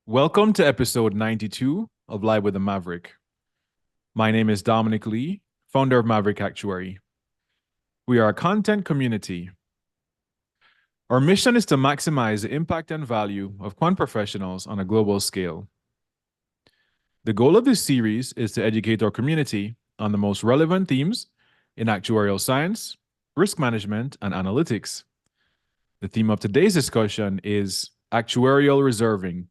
Welcome to episode 92 of Live with the Maverick. My name is Dominic Lee, founder of Maverick Actuary. We are a content community. Our mission is to maximize the impact and value of quant professionals on a global scale. The goal of this series is to educate our community on the most relevant themes in actuarial science, risk management, and analytics. The theme of today's discussion is actuarial reserving,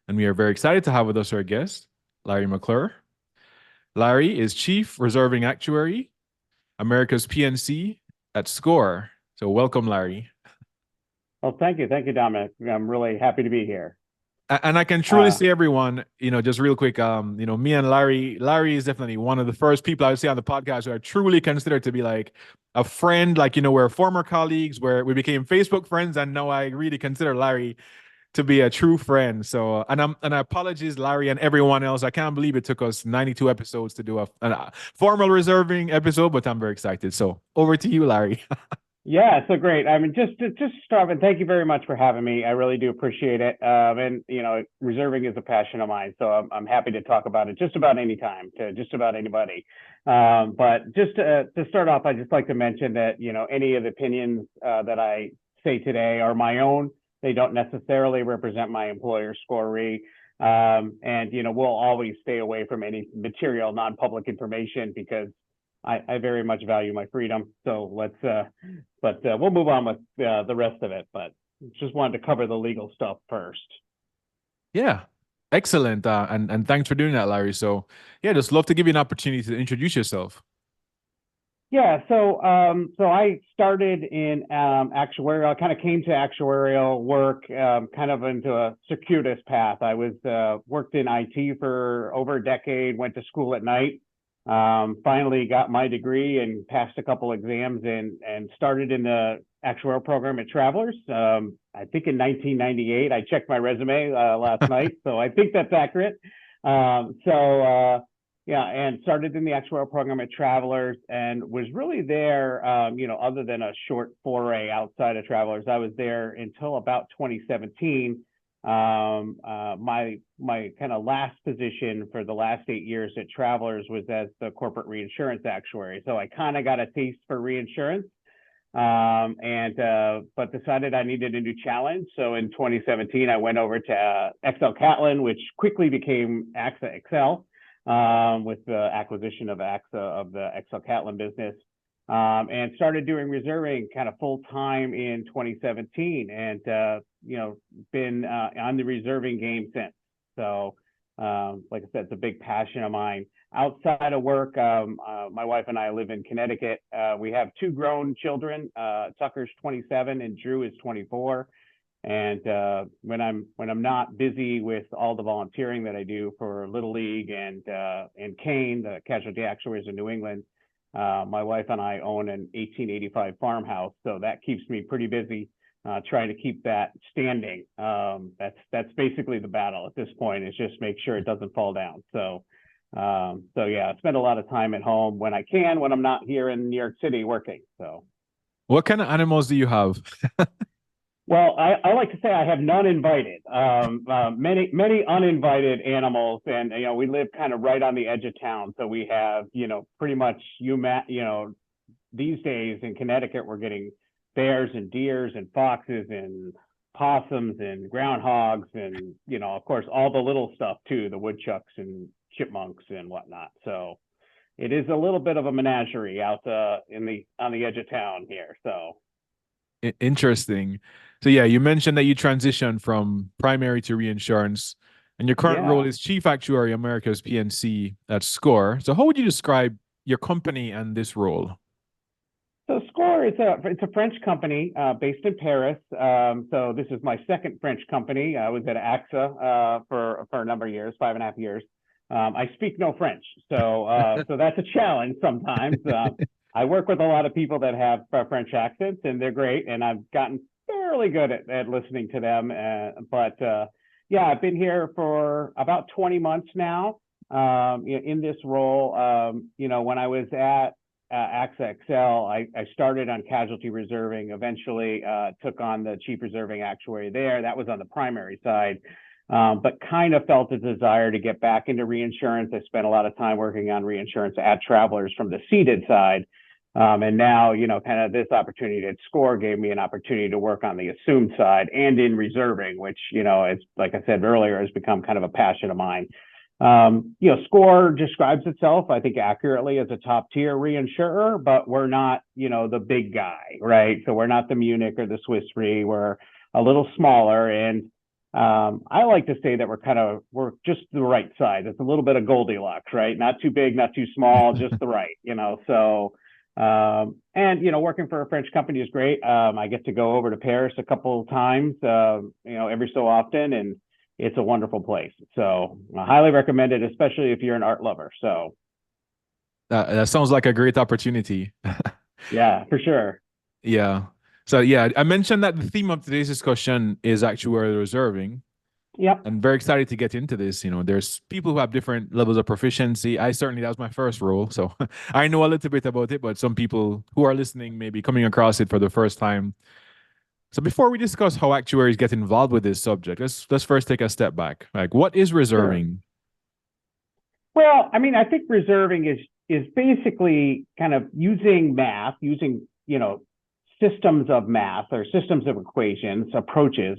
and we are very excited to have with us our guest, 𝗟𝗶𝘃𝗲. Larry is Chief Reserving Actuary, America's PNC at SCOR. So welcome, Larry. Well, thank you. Thank you, Dominic. I'm really happy to be here. And I can truly say, everyone, just real quick, me and Larry is definitely one of the first people I would say on the podcast who I truly consider to be like a friend. Like, we're former colleagues where we became Facebook friends. And now I really consider Larry to be a true friend. So, and I apologize, Larry and everyone else. I can't believe it took us 92 episodes to do a formal reserving episode, but I'm very excited. So over to you, Larry. Yeah, so great. I mean, just start, and thank you very much for having me. I really do appreciate it. And reserving is a passion of mine, so I'm happy to talk about it just about any time to just about anybody. But just to start off, I'd just like to mention that any of the opinions that I say today are my own. They don't necessarily represent my employer, SCOR Re. And we'll always stay away from any material, non-public information because I very much value my freedom. So we'll move on with the rest of it. But just wanted to cover the legal stuff first. Yeah, excellent. And thanks for doing that, Larry. So yeah, just love to give you an opportunity to introduce yourself. Yeah, so I started in actuarial. I kind of came to actuarial work kind of into a circuitous path. I worked in IT for over a decade, went to school at night. Finally got my degree and passed a couple exams and started in the actuarial program at Travelers. I think in 1998. I checked my resume last night, so I think that's accurate. Yeah, and started in the actuarial program at Travelers and was really there, other than a short foray outside of Travelers. I was there until about 2017. My kind of last position for the last 8 years at Travelers was as the corporate reinsurance actuary. So I kind of got a taste for reinsurance, but decided I needed a new challenge. So in 2017, I went over to 𝗟𝗶𝘃𝗲, which quickly became AXA XL, with the acquisition of AXA of the 𝗟𝗶𝘃𝗲 business. And started doing reserving kind of full time in 2017, and been on the reserving game since. So, like I said, it's a big passion of mine. Outside of work, my wife and I live in Connecticut. We have two grown children. Tucker's 27 and Drew is 24. And when I'm not busy with all the volunteering that I do for Little League and Kane, the casualty actuaries in New England, my wife and I own an 1885 farmhouse, so that keeps me pretty busy trying to keep that standing. That's basically the battle at this point, is just make sure it doesn't fall down. So yeah, I spend a lot of time at home when I can, when I'm not here in New York City working. So, what kind of animals do you have? well, I like to say I have none invited, many uninvited animals, and we live kind of right on the edge of town, so we have pretty much these days in Connecticut we're getting bears and deers and foxes and possums and groundhogs and of course all the little stuff too, the woodchucks and chipmunks and whatnot. So it is a little bit of a menagerie out on the edge of town here. So Interesting. So yeah, you mentioned that you transitioned from primary to reinsurance, and your current role is Chief Actuary, America's PNC at SCOR. So how would you describe your company and this role? So SCOR is a French company based in Paris. So this is my second French company. I was at AXA for a number of years, 5.5 years. I speak no French, so that's a challenge sometimes. I work with a lot of people that have French accents, and they're great, and I've gotten fairly good at listening to them. Yeah, I've been here for about 20 months now in this role. When I was at AXA XL, I started on casualty reserving, eventually took on the chief reserving actuary there. That was on the primary side. but kind of felt a desire to get back into reinsurance. I spent a lot of time working on reinsurance at Travelers from the ceded side. And now, kind of this opportunity at SCOR gave me an opportunity to work on the assumed side and in reserving, which, it's, like I said earlier, has become kind of a passion of mine. SCOR describes itself, I think, accurately as a top tier reinsurer, but we're not, the big guy, right? So we're not the Munich or the Swiss Re. We're a little smaller. And I like to say that we're just the right size. It's a little bit of Goldilocks, right? Not too big, not too small, just the right, so. Working for a French company is great. I get to go over to Paris a couple of times, every so often, and it's a wonderful place. So I highly recommend it, especially if you're an art lover. So that sounds like a great opportunity. Yeah, for sure. Yeah. So yeah, I mentioned that the theme of today's discussion is actuarial reserving. Yep. I'm very excited to get into this. There's people who have different levels of proficiency. That was my first role. So I know a little bit about it, but some people who are listening may be coming across it for the first time. So before we discuss how actuaries get involved with this subject, let's first take a step back. Like, what is reserving? Sure. Well, I think reserving is basically kind of using math, systems of math or systems of equations,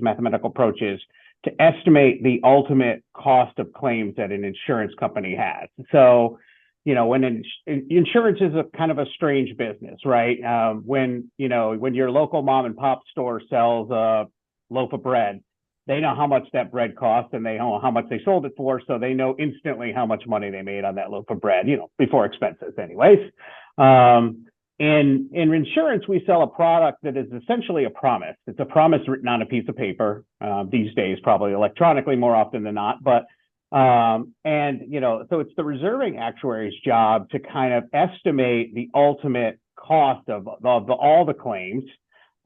mathematical approaches to estimate the ultimate cost of claims that an insurance company has. So, when insurance is a kind of a strange business, right? When your local mom and pop store sells a loaf of bread, they know how much that bread costs and they know how much they sold it for. So they know instantly how much money they made on that loaf of bread, before expenses anyways. In insurance, we sell a product that is essentially a promise. It's a promise written on a piece of paper, these days, probably electronically more often than not. But, so it's the reserving actuary's job to kind of estimate the ultimate cost of all the claims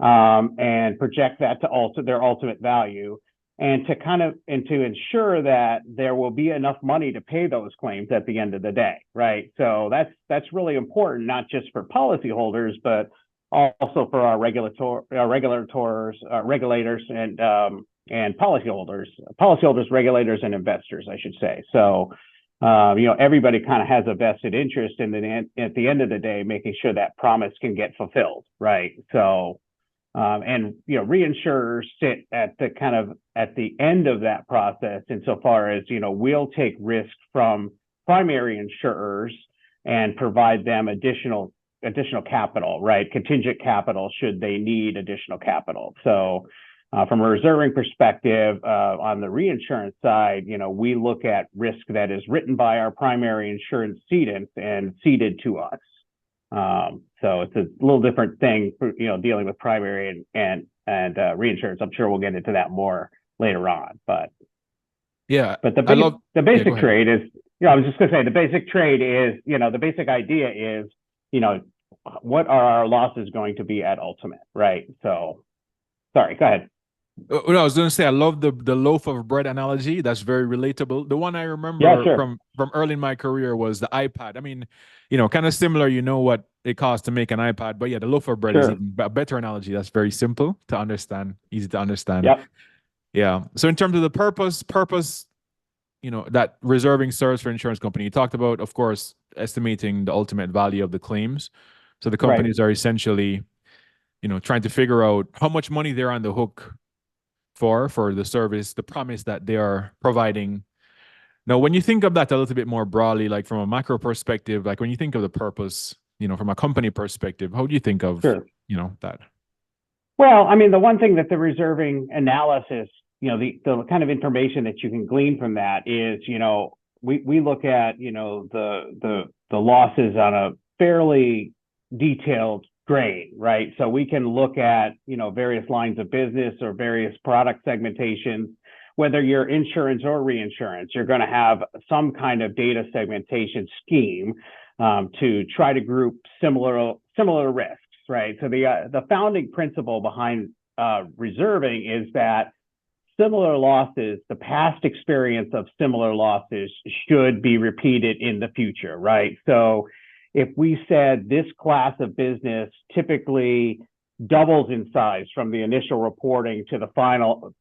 and project that to their ultimate value. And to ensure that there will be enough money to pay those claims at the end of the day, right? So that's really important, not just for policyholders, but also for our regulators, regulators, and policyholders, regulators, and investors, I should say. So, everybody kind of has a vested interest in at the end of the day, making sure that promise can get fulfilled, right? So. Reinsurers sit at the end of that process insofar as, we'll take risk from primary insurers and provide them additional capital, right? Contingent capital should they need additional capital. So from a reserving perspective, on the reinsurance side, we look at risk that is written by our primary insurance cedent and ceded to us. So it's a little different thing for, dealing with primary and reinsurance. I'm sure we'll get into that more later on, but the basic trade is, I was just gonna say the basic trade is, the basic idea is, what are our losses going to be at ultimate, right? So, sorry, go ahead. I was going to say, I love the loaf of bread analogy. That's very relatable. The one I remember from early in my career was the iPad. Kind of similar, what it costs to make an iPad. But yeah, the loaf of bread is even a better analogy. That's very simple to understand, easy to understand. Yep. Yeah. So in terms of the purpose, that reserving serves for insurance company, you talked about, of course, estimating the ultimate value of the claims. So the companies are essentially, trying to figure out how much money they're on the hook for the service, the promise that they are providing. Now, when you think of that a little bit more broadly, like from a macro perspective, like when you think of the purpose, from a company perspective, how do you think of, that? Well, the one thing that the reserving analysis, the kind of information that you can glean from that is, we look at, the losses on a fairly detailed grade, right? So we can look at, various lines of business or various product segmentations. Whether you're insurance or reinsurance, you're going to have some kind of data segmentation scheme to try to group similar risks, right? So the founding principle behind reserving is that similar losses, the past experience of similar losses should be repeated in the future, right? So if we said this class of business typically doubles in size from the initial reporting to the final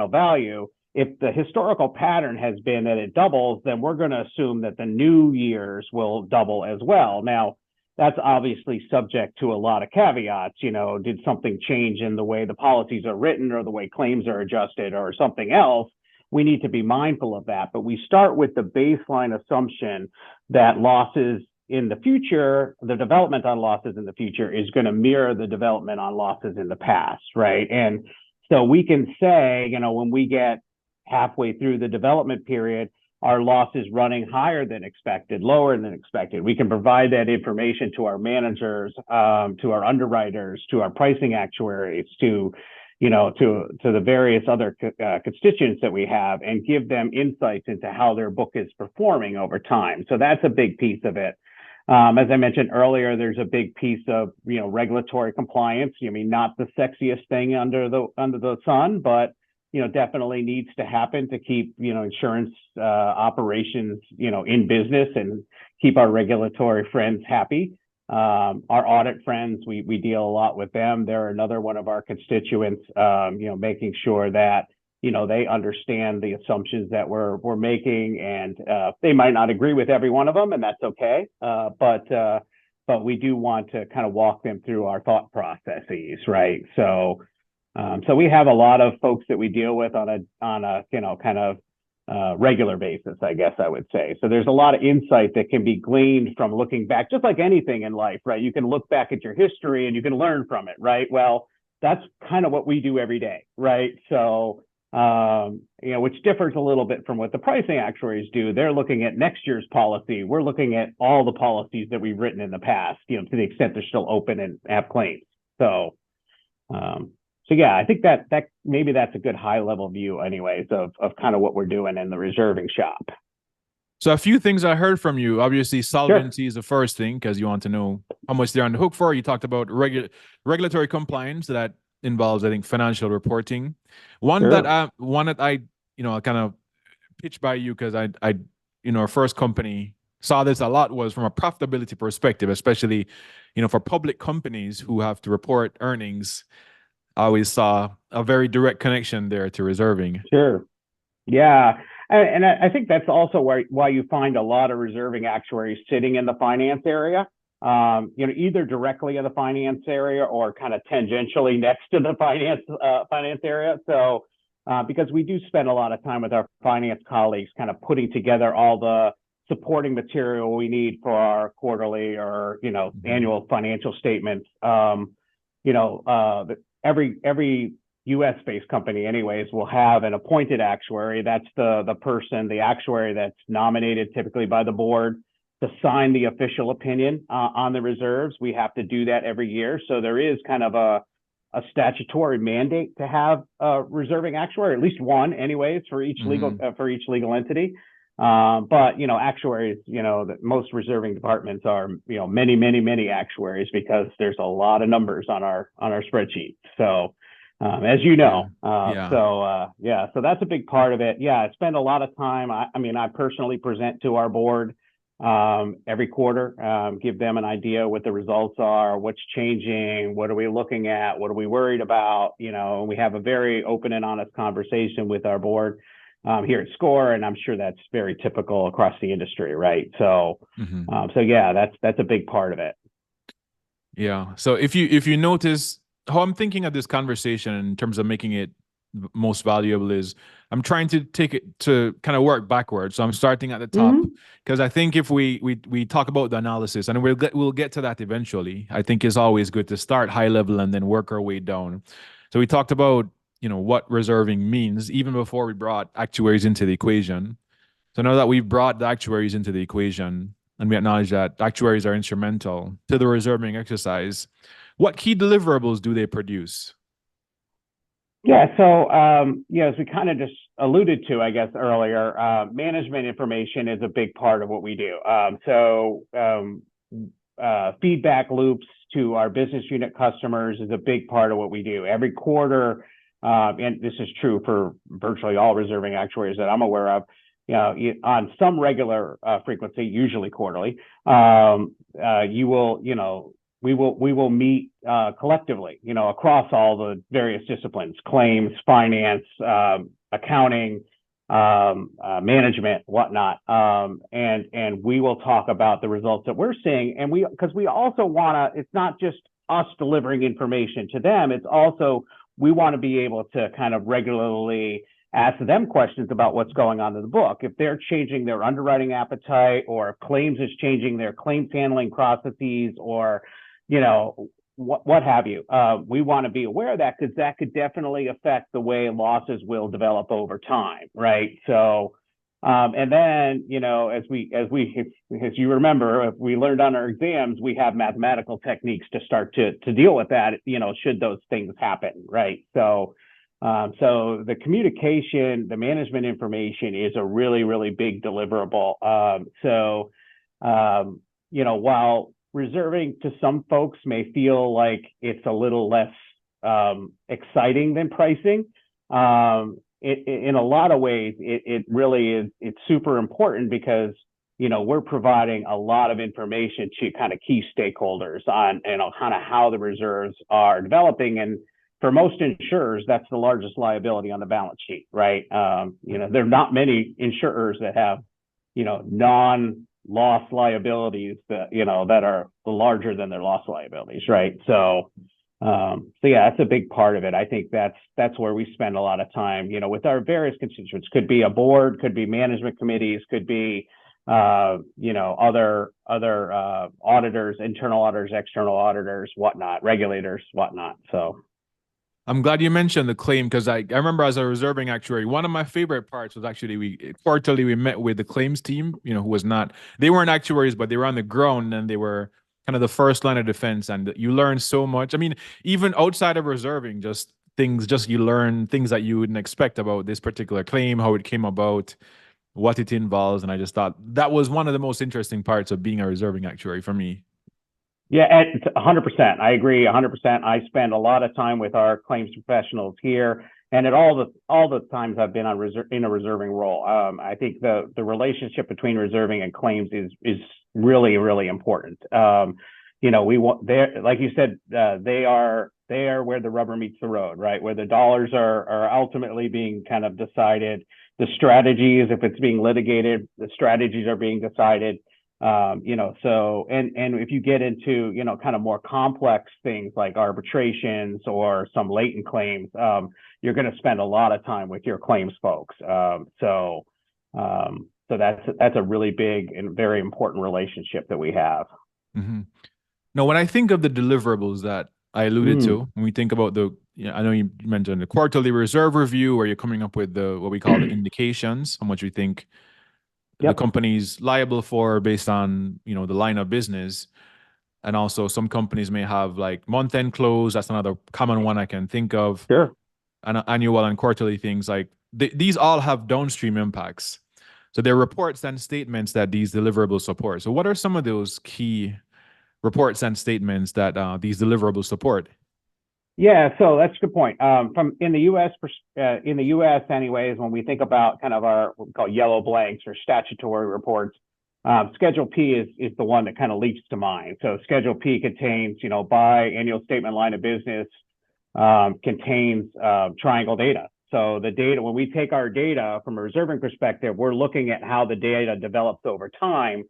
value, if the historical pattern has been that it doubles, then we're going to assume that the new years will double as well. Now, that's obviously subject to a lot of caveats. Did something change in the way the policies are written or the way claims are adjusted or something else? We need to be mindful of that. But we start with the baseline assumption that losses in the future, the development on losses in the future is going to mirror the development on losses in the past, right? And so we can say, when we get halfway through the development period, our loss is running higher than expected, lower than expected. We can provide that information to our managers, to our underwriters, to our pricing actuaries, to the various other constituents that we have, and give them insights into how their book is performing over time. So that's a big piece of it. As I mentioned earlier, there's a big piece of regulatory compliance. Not the sexiest thing under the sun, but definitely needs to happen to keep insurance operations in business and keep our regulatory friends happy. Our audit friends, we deal a lot with them. They're another one of our constituents. Making sure that they understand the assumptions that we're making, and they might not agree with every one of them, and that's okay. But we do want to kind of walk them through our thought processes, right? So we have a lot of folks that we deal with on a kind of regular basis, I guess I would say. So there's a lot of insight that can be gleaned from looking back, just like anything in life, right? You can look back at your history and you can learn from it, right? Well, that's kind of what we do every day, right? So, which differs a little bit from what the pricing actuaries do. They're looking at next year's policy. We're looking at all the policies that we've written in the past, to the extent they're still open and have claims. So yeah, I think that maybe that's a good high level view anyways of kind of what we're doing in the reserving shop. So a few things I heard from you. Obviously, solvency is the first thing, because you want to know how much they're on the hook for. You talked about regulatory compliance that involves, I think, financial reporting. One that I kind of pitched by you, because our first company saw this a lot, was from a profitability perspective, especially for public companies who have to report earnings. I always saw a very direct connection there to reserving. Sure. Yeah. And I think that's also why you find a lot of reserving actuaries sitting in the finance area, either directly in the finance area or kind of tangentially next to the finance area. So because we do spend a lot of time with our finance colleagues kind of putting together all the supporting material we need for our quarterly or, annual financial statements. Every U.S.-based company, anyways, will have an appointed actuary. That's the actuary that's nominated typically by the board to sign the official opinion on the reserves. We have to do that every year. So there is kind of a statutory mandate to have a reserving actuary, at least one, anyways, for each legal entity. But actuaries, that most reserving departments are many actuaries, because there's a lot of numbers on our spreadsheet. So as so that's a big part of it. Yeah, I spend a lot of time. I personally present to our board every quarter, give them an idea what the results are, what's changing, what are we looking at, what are we worried about. We have a very open and honest conversation with our board here at SCOR, and I'm sure that's very typical across the industry, right? So, so yeah, that's a big part of it. Yeah. So if you notice how I'm thinking of this conversation in terms of making it most valuable, is I'm trying to take it to kind of work backwards. So I'm starting at the top, because I think if we talk about the analysis, and we'll get to that eventually, I think it's always good to start high level and then work our way down. So we talked about what reserving means even before we brought actuaries into the equation. So now that we've brought the actuaries into the equation and we acknowledge that actuaries are instrumental to the reserving exercise, what key deliverables do they produce? Yeah, so as we kind of just alluded to, I guess, earlier, management information is a big part of what we do. Feedback loops to our business unit customers is a big part of what we do. Every quarter, and this is true for virtually all reserving actuaries that I'm aware of, on some regular frequency, usually quarterly, we will meet collectively, across all the various disciplines, claims, finance, accounting, management, whatnot. And we will talk about the results that we're seeing. And because we also want to, it's not just us delivering information to them, it's also, we want to be able to kind of regularly ask them questions about what's going on in the book. If they're changing their underwriting appetite, or if claims is changing their claims handling processes, or, you know, what have you. We want to be aware of that, because that could definitely affect the way losses will develop over time, right? So, and then, you know, as you remember, if we learned on our exams, we have mathematical techniques to start to deal with that, you know, should those things happen, right? So, so the communication, the management information is a really, really big deliverable. You know, while reserving to some folks may feel like it's a little less exciting than pricing, in a lot of ways, it really is, it's super important, because, you know, we're providing a lot of information to kind of key stakeholders on, you know, kind of how the reserves are developing. And for most insurers, that's the largest liability on the balance sheet, right? You know, there are not many insurers that have, you know, non-loss liabilities that, you know, that are larger than their loss liabilities, right? So, yeah, that's a big part of it. I think that's where we spend a lot of time, you know, with our various constituents. Could be a board, could be management committees, could be, you know, other auditors, internal auditors, external auditors, whatnot, regulators, whatnot. So. I'm glad you mentioned the claim, because I remember as a reserving actuary, one of my favorite parts was actually quarterly we met with the claims team, you know, who was not, they weren't actuaries, but they were on the ground, and they were kind of the first line of defense, and you learn so much. I mean, even outside of reserving, just you learn things that you wouldn't expect about this particular claim, how it came about, what it involves. And I just thought that was one of the most interesting parts of being a reserving actuary for me. Yeah, 100%. I agree 100%. I spend a lot of time with our claims professionals here, and at all the times I've been in a reserving role. I think the relationship between reserving and claims is really, really important. You know, we want, like you said, they are where the rubber meets the road, right? Where the dollars are ultimately being kind of decided. The strategies, if it's being litigated, the strategies are being decided. You know, so, and if you get into, you know, kind of more complex things like arbitrations or some latent claims, you're going to spend a lot of time with your claims folks. So that's a really big and very important relationship that we have. Mm-hmm. Now, when I think of the deliverables that I alluded to, when we think about the, you know, I know you mentioned the quarterly reserve review, where you're coming up with what we call the indications, how much we think the company's liable for based on, you know, the line of business. And also some companies may have like month-end close. That's another common one I can think of. Sure. And annual and quarterly things, like these all have downstream impacts. So there are reports and statements that these deliverables support. So what are some of those key reports and statements that these deliverables support? Yeah, so that's a good point. From in the U.S. anyways, when we think about kind of our what we call yellow blanks or statutory reports, Schedule P is the one that kind of leaps to mind. So Schedule P contains, you know, biannual statement line of business, contains triangle data. So the data, when we take our data from a reserving perspective, we're looking at how the data develops over time.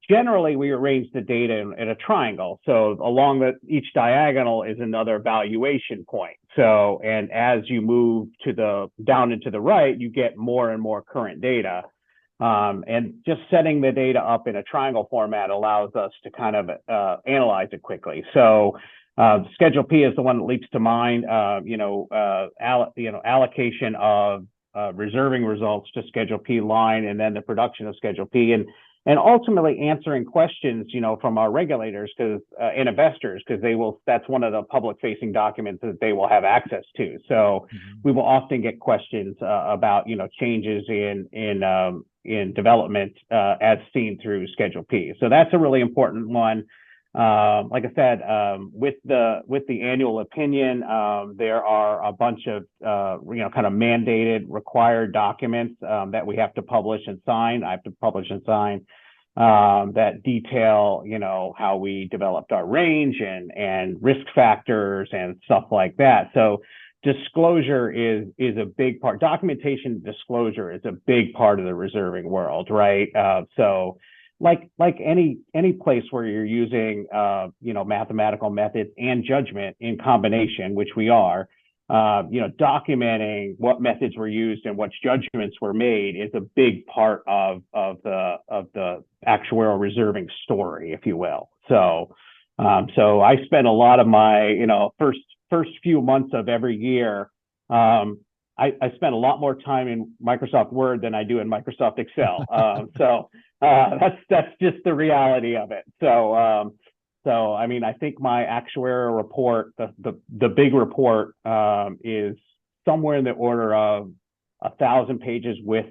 Generally, we arrange the data in a triangle. So along each diagonal is another valuation point. So, and as you move down and to the right, you get more and more current data. And just setting the data up in a triangle format allows us to kind of analyze it quickly. So Schedule P is the one that leaps to mind. Allocation of reserving results to Schedule P line, and then the production of Schedule P, and ultimately answering questions, you know, from our regulators and investors, because that's one of the public-facing documents that they will have access to. So we will often get questions about, you know, changes in development as seen through Schedule P. So that's a really important one. Like I said, with the annual opinion, there are a bunch of kind of mandated required documents that we have to publish and sign. I have to publish and sign that detail, you know, how we developed our range and risk factors and stuff like that. So disclosure is a big part. Documentation disclosure is a big part of the reserving world, right? So like any place where you're using mathematical methods and judgment in combination, which we are, documenting what methods were used and what judgments were made is a big part of the actuarial reserving story, if you will. So I spent a lot of my first few months of every year. I spent a lot more time in Microsoft Word than I do in Microsoft Excel. That's just the reality of it. So I mean, I think my actuarial report, the big report, is somewhere in the order of 1,000 pages with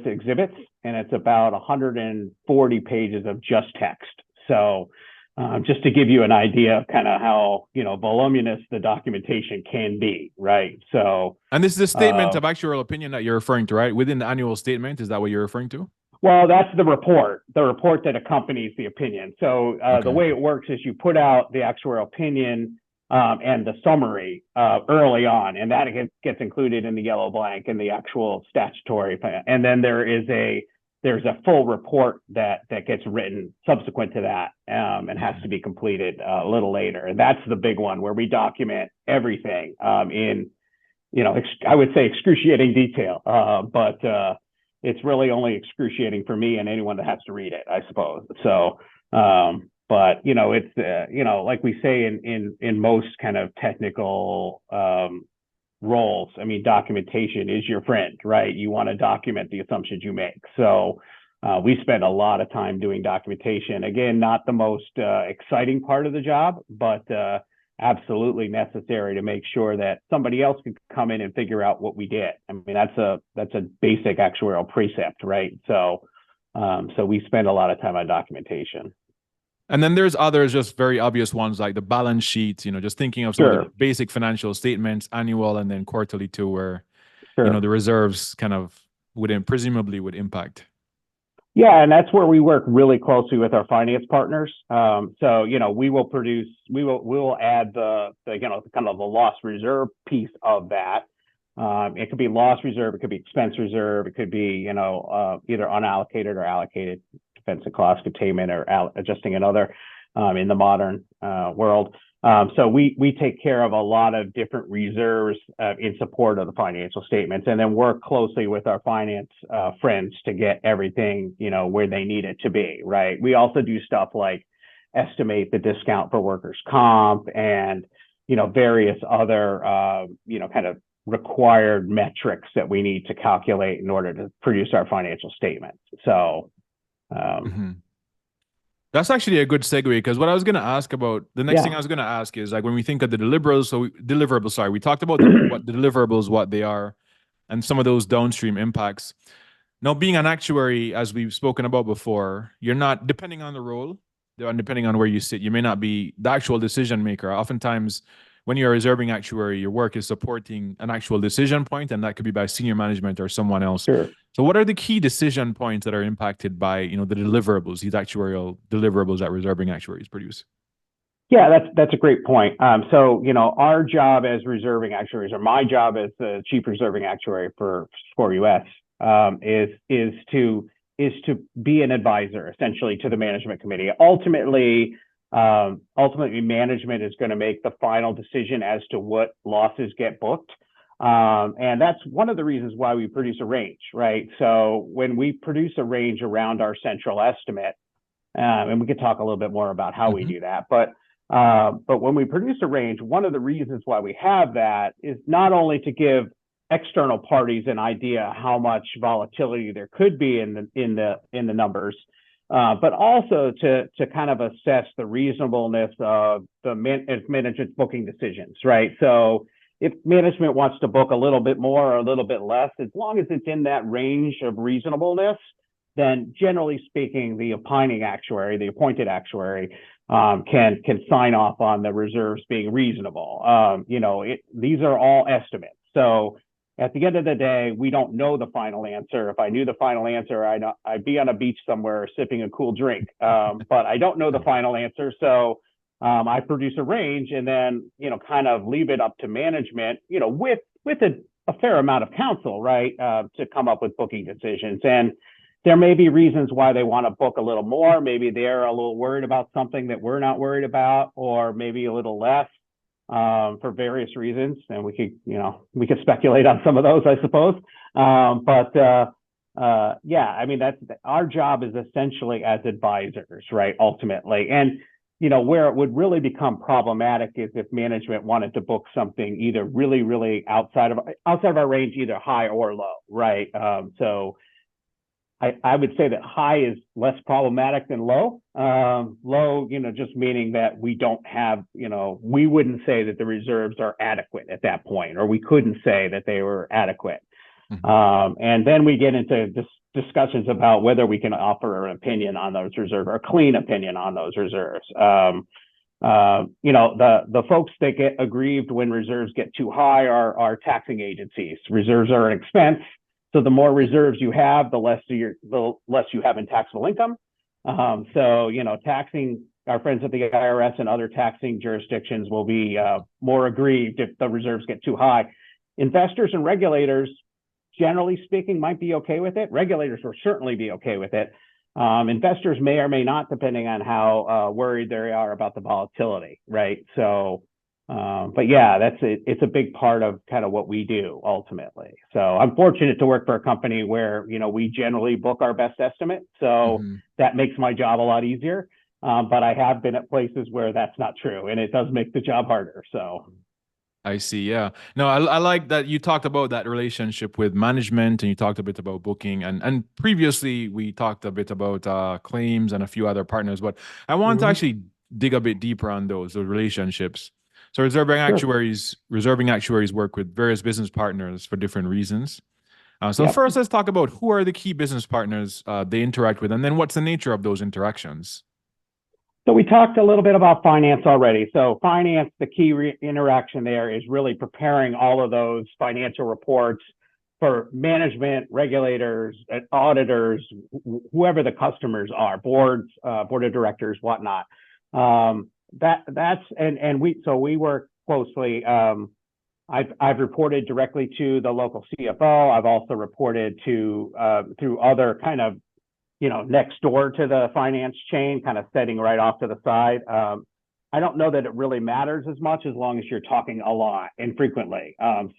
exhibits, and it's about 140 pages of just text. So just to give you an idea of kind of how voluminous the documentation can be, right? So, and this is a statement of actuarial opinion that you're referring to, right? Within the annual statement, is that what you're referring to? Well, that's the report that accompanies the opinion. So the way it works is you put out the actuarial opinion and the summary early on, and that gets included in the yellow blank and the actual statutory plan. And then there's a full report that gets written subsequent to that and has to be completed a little later. And that's the big one where we document everything in, I would say excruciating detail, but it's really only excruciating for me and anyone that has to read it, I suppose. So, but it's like we say in most kind of technical roles, I mean, documentation is your friend, right? You want to document the assumptions you make. So we spend a lot of time doing documentation. Again, not the most exciting part of the job, but absolutely necessary to make sure that somebody else can come in and figure out what we did. I mean, that's a basic actuarial precept, right? So we spend a lot of time on documentation. And then there's others, just very obvious ones like the balance sheets, just thinking of some of the basic financial statements, annual and then quarterly too, where, the reserves kind of presumably would impact. Yeah, and that's where we work really closely with our finance partners. So, we will add the kind of the loss reserve piece of that. It could be loss reserve, it could be expense reserve, it could be, either unallocated or allocated defense and cost containment or adjusting another in the modern world. So we take care of a lot of different reserves in support of the financial statements, and then work closely with our finance friends to get everything, where they need it to be, right? We also do stuff like estimate the discount for workers' comp and, various other, kind of required metrics that we need to calculate in order to produce our financial statements. So, that's actually a good segue, because what I was going to ask about, the next thing I was going to ask is, like, when we think of the deliverables, we talked about what the deliverables, what they are, and some of those downstream impacts. Now, being an actuary, as we've spoken about before, you're not, depending on the role, and depending on where you sit, you may not be the actual decision maker. Oftentimes, when you're a reserving actuary, your work is supporting an actual decision point, and that could be by senior management or someone else. Sure. So what are the key decision points that are impacted by, the deliverables, these actuarial deliverables that reserving actuaries produce? Yeah, that's a great point. So, our job as reserving actuaries, or my job as the chief reserving actuary for SCOR US, is to be an advisor essentially to the management committee. Ultimately, management is going to make the final decision as to what losses get booked. And that's one of the reasons why we produce a range, right? So when we produce a range around our central estimate, and we could talk a little bit more about how we do that, but when we produce a range, one of the reasons why we have that is not only to give external parties an idea how much volatility there could be in the numbers, but also to kind of assess the reasonableness of the management's booking decisions, right? So if management wants to book a little bit more or a little bit less, as long as it's in that range of reasonableness, then generally speaking, the appointed actuary can sign off on the reserves being reasonable. These are all estimates. So at the end of the day, we don't know the final answer. If I knew the final answer, I'd be on a beach somewhere sipping a cool drink. But I don't know the final answer. So I produce a range and then, kind of leave it up to management, with a fair amount of counsel, right, to come up with booking decisions. And there may be reasons why they want to book a little more. Maybe they're a little worried about something that we're not worried about, or maybe a little less, for various reasons. And we could speculate on some of those, I suppose. Yeah, I mean, that's our job is essentially as advisors, right, ultimately. And where it would really become problematic is if management wanted to book something either really, really outside of our range, either high or low, right? So I would say that high is less problematic than low. Low, just meaning that we don't have, we wouldn't say that the reserves are adequate at that point, or we couldn't say that they were adequate. And then we get into discussions about whether we can offer an opinion on those reserves, or a clean opinion on those reserves. The folks that get aggrieved when reserves get too high are taxing agencies. Reserves are an expense, so the more reserves you have, the less you have in taxable income. Taxing our friends at the IRS and other taxing jurisdictions will be more aggrieved if the reserves get too high. Investors and regulators, generally speaking, might be okay with it. Regulators will certainly be okay with it. Investors may or may not, depending on how worried they are about the volatility, right? So, but yeah, it's a big part of kind of what we do ultimately. So I'm fortunate to work for a company where, we generally book our best estimate. So that makes my job a lot easier. But I have been at places where that's not true, and it does make the job harder. So. I see. Yeah. No, I like that you talked about that relationship with management, and you talked a bit about booking, and previously we talked a bit about claims and a few other partners, but I want to actually dig a bit deeper on those relationships. So reserving actuaries work with various business partners for different reasons. First, let's talk about who are the key business partners they interact with, and then what's the nature of those interactions. So we talked a little bit about finance already. So finance, the key interaction there is really preparing all of those financial reports for management, regulators, auditors, whoever the customers are, boards, board of directors, whatnot. We work closely. I've reported directly to the local CFO. I've also reported to through other kind of next door to the finance chain, kind of setting right off to the side. I don't know that it really matters as much as long as you're talking a lot and frequently. When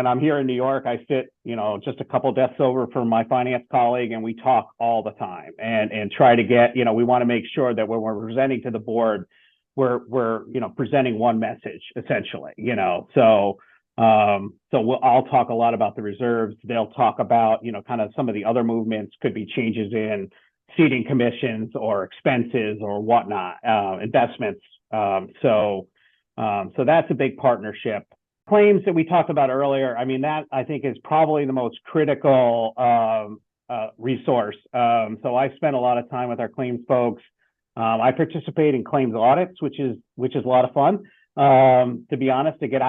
I'm here in New York, I sit, just a couple desks over from my finance colleague, and we talk all the time and try to get, we want to make sure that when we're presenting to the board, we're presenting one message essentially, I'll talk a lot about the reserves. They'll talk about, kind of some of the other movements, could be changes in ceding commissions or expenses or whatnot, investments. So that's a big partnership. Claims that we talked about earlier, I mean, that I think is probably the most critical resource. So I spent a lot of time with our claims folks. I participate in claims audits, which is a lot of fun. To be honest, to get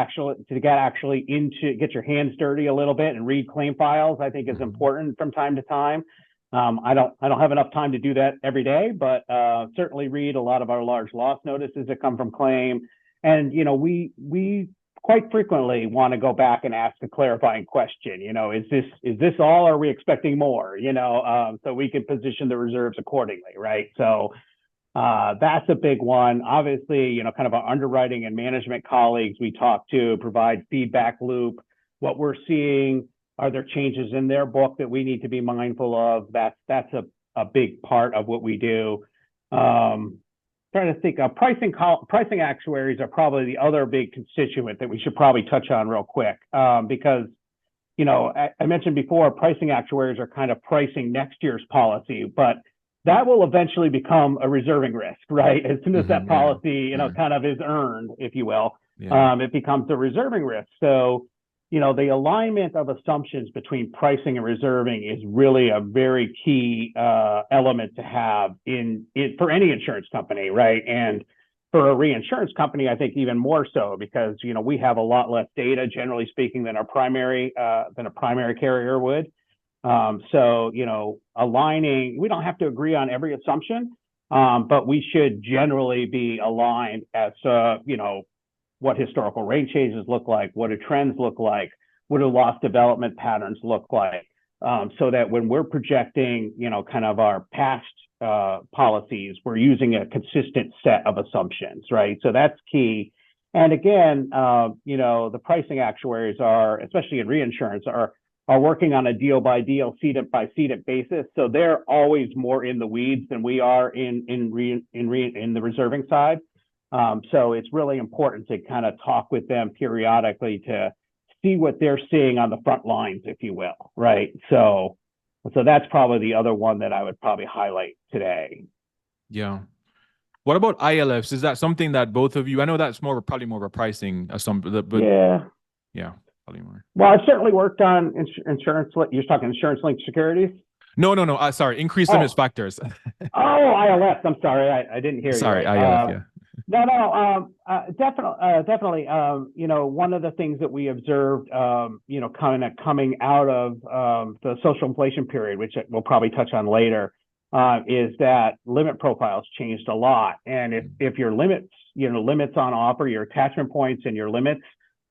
your hands dirty a little bit and read claim files, I think is important from time to time. I don't have enough time to do that every day, but certainly read a lot of our large loss notices that come from claim. And we quite frequently want to go back and ask a clarifying question. Is this all, or are we expecting more? So we can position the reserves accordingly, right? So that's a big one. Obviously, kind of our underwriting and management colleagues we talk to provide feedback loop. What we're seeing, are there changes in their book that we need to be mindful of? That's a big part of what we do. Trying to think of pricing actuaries are probably the other big constituent that we should probably touch on real quick, because I mentioned before, pricing actuaries are kind of pricing next year's policy, but that will eventually become a reserving risk, right? As soon as that policy, kind of is earned, if you will, it becomes a reserving risk. So, the alignment of assumptions between pricing and reserving is really a very key element to have for any insurance company, right? And for a reinsurance company, I think even more so, because we have a lot less data, generally speaking, than a primary carrier would. So, aligning, we don't have to agree on every assumption, but we should generally be aligned as to, what historical rate changes look like, what do trends look like, what do loss development patterns look like, so that when we're projecting, kind of our past policies, we're using a consistent set of assumptions, right? So that's key. And again, the pricing actuaries are, especially in reinsurance, are working on a deal by deal, cedent by cedent basis. So they're always more in the weeds than we are in the reserving side. So it's really important to kind of talk with them periodically to see what they're seeing on the front lines, if you will, right? So that's probably the other one that I would probably highlight today. Yeah. What about ILFs? Is that something that both of you, I know that's probably more of a pricing assumption, but yeah, probably more. Well, I've certainly worked on insurance. You're talking insurance-linked securities? No. Sorry, increased limits factors. ILF. I'm sorry, I didn't hear you. Sorry, ILF. Yeah. No. Definitely. One of the things that we observed, kind of coming out of the social inflation period, which we'll probably touch on later, is that limit profiles changed a lot. And if your limits, limits on offer, your attachment points and your limits,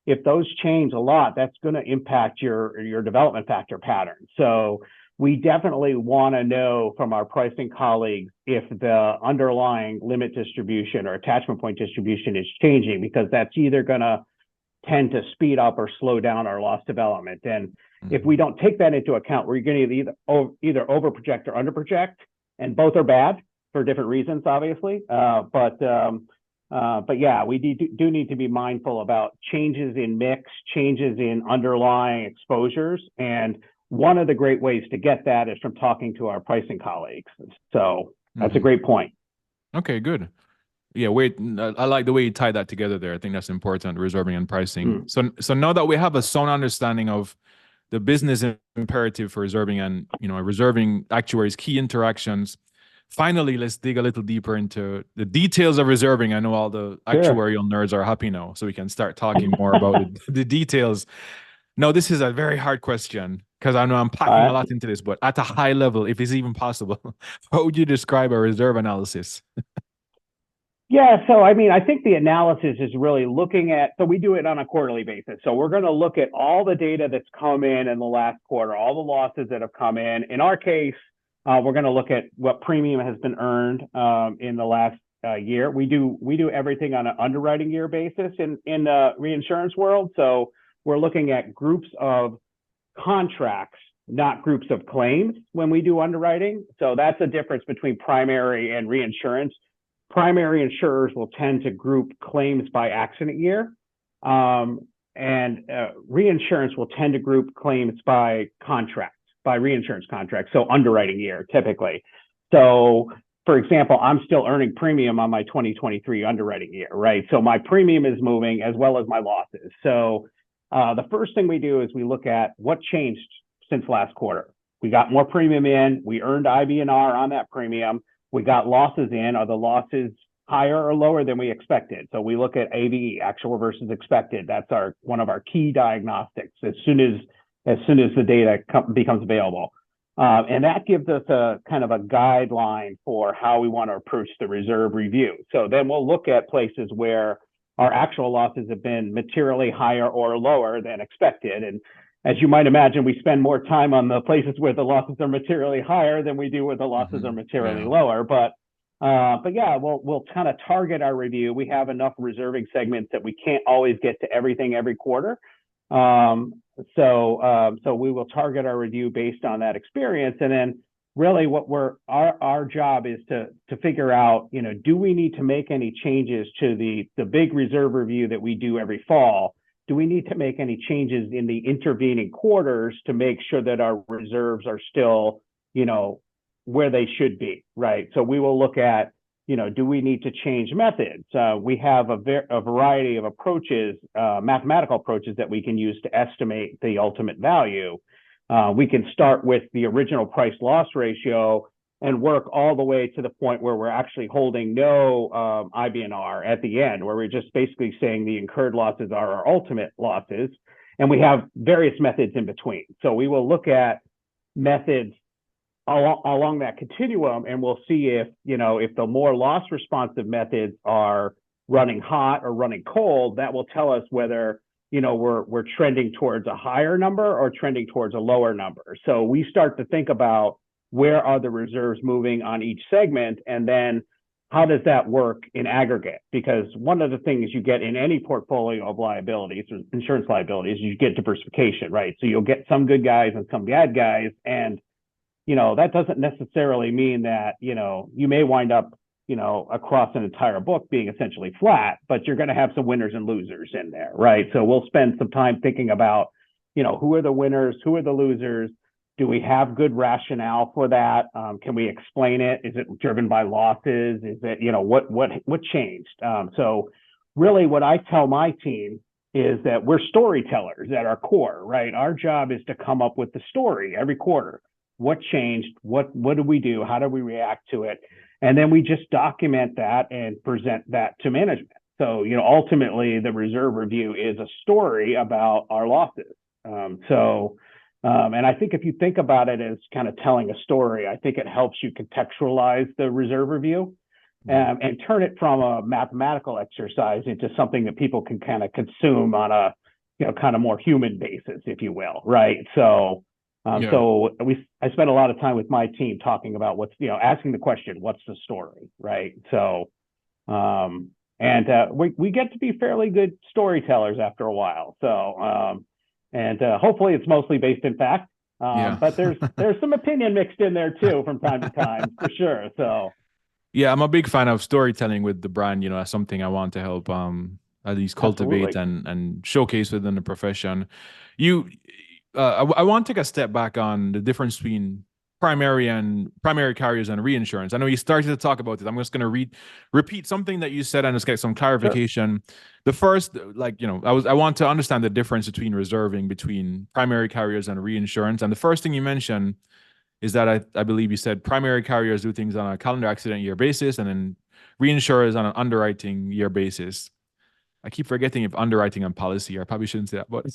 if those change a lot, that's going to impact your development factor pattern. So we definitely want to know from our pricing colleagues if the underlying limit distribution or attachment point distribution is changing, because that's either going to tend to speed up or slow down our loss development. And if we don't take that into account, we're going to either overproject or underproject, and both are bad for different reasons, obviously. But yeah, we do need to be mindful about changes in mix, changes in underlying exposures, and one of the great ways to get that is from talking to our pricing colleagues. So that's a great point. Okay, good. Yeah, I like the way you tie that together there. I think that's important, reserving and pricing. So now that we have a sound understanding of the business imperative for reserving and reserving actuaries' key interactions, finally, let's dig a little deeper into the details of reserving. I know all the actuarial nerds are happy now, so we can start talking more about the details. Now, this is a very hard question, because I know I'm packing a lot into this, but at a high level, if it's even possible, how would you describe a reserve analysis? Yeah, so I think the analysis is really looking at, so we do it on a quarterly basis. So we're going to look at all the data that's come in the last quarter, all the losses that have come in. In our case, we're going to look at what premium has been earned in the last year. We do everything on an underwriting year basis in the reinsurance world. So we're looking at groups of contracts, not groups of claims when we do underwriting. So that's a difference between primary and reinsurance. Primary insurers will tend to group claims by accident year, and reinsurance will tend to group claims by contract, by reinsurance contract, so underwriting year typically. So, for example, I'm still earning premium on my 2023 underwriting year, right? So my premium is moving as well as my losses. So the first thing we do is we look at what changed since last quarter. We got more premium in, we earned IBNR on that premium, we got losses in. Are the losses higher or lower than we expected? So we look at AVE, actual versus expected. That's one of our key diagnostics as soon as the data becomes available. And that gives us a kind of a guideline for how we want to approach the reserve review. So then we'll look at places where our actual losses have been materially higher or lower than expected. And as you might imagine, we spend more time on the places where the losses are materially higher than we do where the losses are materially lower. But yeah, we'll kind of target our review. We have enough reserving segments that we can't always get to everything every quarter. So we will target our review based on that experience. And then really what our job is to figure out, do we need to make any changes to the big reserve review that we do every fall? Do we need to make any changes in the intervening quarters to make sure that our reserves are still, where they should be, right? So we will look at, do we need to change methods? We have a variety of approaches, mathematical approaches that we can use to estimate the ultimate value. We can start with the original price loss ratio and work all the way to the point where we're actually holding no IBNR at the end, where we're just basically saying the incurred losses are our ultimate losses. And we have various methods in between. So we will look at methods along that continuum, and we'll see if, if the more loss responsive methods are running hot or running cold. That will tell us whether, we're trending towards a higher number or trending towards a lower number. So we start to think about where are the reserves moving on each segment, and then how does that work in aggregate? Because one of the things you get in any portfolio of liabilities or insurance liabilities, you get diversification, right? So you'll get some good guys and some bad guys, and that doesn't necessarily mean that, you may wind up, across an entire book being essentially flat, but you're going to have some winners and losers in there, right? So we'll spend some time thinking about, who are the winners, who are the losers? Do we have good rationale for that? Can we explain it? Is it driven by losses? Is it, what changed? So really what I tell my team is that we're storytellers at our core, right? Our job is to come up with the story every quarter. What changed? What did we do? How do we react to it? And then we just document that and present that to management. So, ultimately the reserve review is a story about our losses. And I think if you think about it as kind of telling a story, I think it helps you contextualize the reserve review and turn it from a mathematical exercise into something that people can kind of consume on a, kind of more human basis, if you will, right? So I spent a lot of time with my team talking about what's, asking the question, what's the story, right? So, we get to be fairly good storytellers after a while. So, hopefully it's mostly based in fact, but there's some opinion mixed in there too from time to time, for sure. So, yeah, I'm a big fan of storytelling with the brand. As something I want to help at least cultivate and showcase within the profession. I want to take a step back on the difference between primary carriers and reinsurance. I know you started to talk about it. I'm just going to repeat something that you said and just get some clarification. Sure. The first, I want to understand the difference between reserving between primary carriers and reinsurance. And the first thing you mentioned is that I believe you said primary carriers do things on a calendar accident year basis, and then reinsurers on an underwriting year basis. I keep forgetting if underwriting and policy. I probably shouldn't say that, but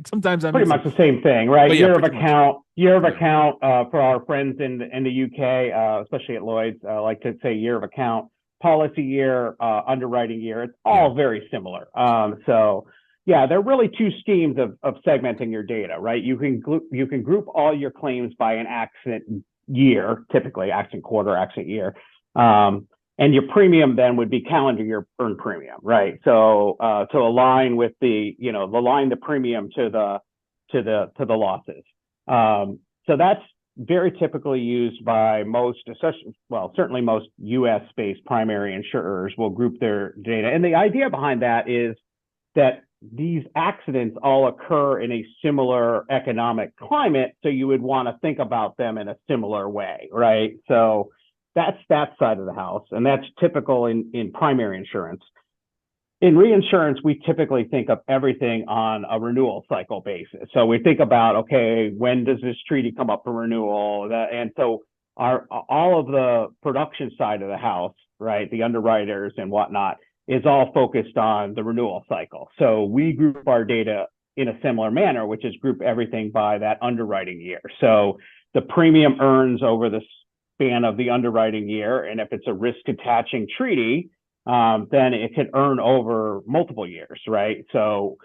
sometimes I'm pretty much the same thing, right? Yeah, year of account for our friends in the UK, especially at Lloyd's, like to say year of account, policy year, underwriting year. It's all very similar. So yeah, they're really two schemes of segmenting your data, right? You can group all your claims by an accident year, typically accident quarter, accident year. And your premium then would be calendar year earned premium, right? So to align with align the premium to the losses. So that's very typically used by most, certainly most US-based primary insurers will group their data. And the idea behind that is that these accidents all occur in a similar economic climate, so you would want to think about them in a similar way, right? So that's that side of the house, and that's typical in primary insurance. In reinsurance, we typically think of everything on a renewal cycle basis. So we think about, okay, when does this treaty come up for renewal? And so all of the production side of the house, right, the underwriters and whatnot, is all focused on the renewal cycle. So we group our data in a similar manner, which is group everything by that underwriting year. So the premium earns over the span of the underwriting year, and if it's a risk attaching treaty, then it can earn over multiple years, right? So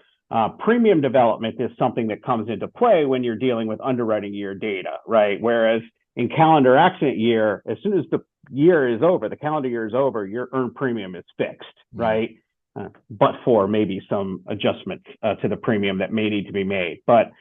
premium development is something that comes into play when you're dealing with underwriting year data, right? Whereas in calendar accident year, as soon as the year is over, the calendar year is over, your earned premium is fixed, right? But for maybe some adjustments to the premium that may need to be made. But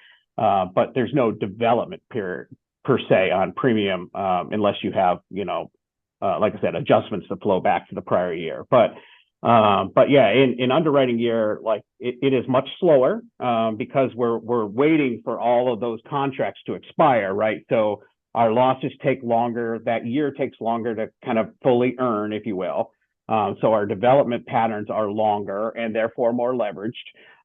there's no development period per se on premium unless you have, like I said, adjustments to flow back to the prior year. But yeah, in underwriting year, like it is much slower because we're waiting for all of those contracts to expire, right? So our losses take longer. That year takes longer to kind of fully earn, if you will. So our development patterns are longer and therefore more leveraged.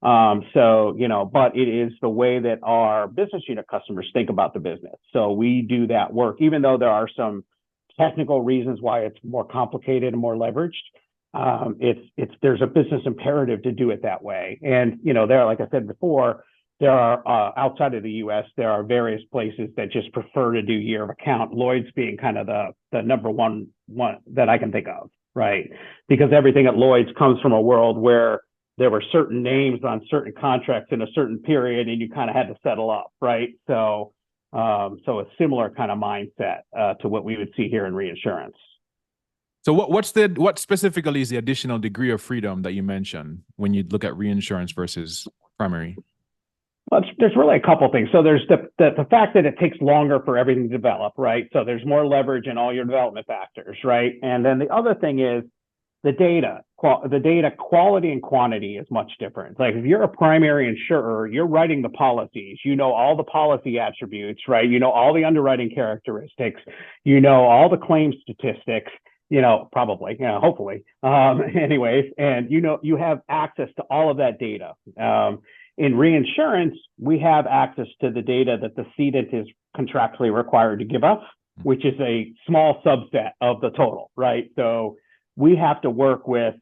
But it is the way that our business unit customers think about the business. So we do that work, even though there are some technical reasons why it's more complicated and more leveraged. There's a business imperative to do it that way. And, like I said before, there are outside of the U.S., there are various places that just prefer to do year of account, Lloyd's being kind of the number one that I can think of, right? Because everything at Lloyd's comes from a world where there were certain names on certain contracts in a certain period, and you kind of had to settle up, right? So a similar kind of mindset to what we would see here in reinsurance. So what specifically is the additional degree of freedom that you mentioned when you look at reinsurance versus primary? Well, there's really a couple things. So there's the fact that it takes longer for everything to develop, right? So there's more leverage in all your development factors, right? And then the other thing is the data quality and quantity is much different. Like if you're a primary insurer, you're writing the policies, you know all the policy attributes, right? You know all the underwriting characteristics, you know all the claim statistics, probably, hopefully, anyways, and you have access to all of that data. In reinsurance, we have access to the data that the cedant is contractually required to give us, which is a small subset of the total, right? So we have to work with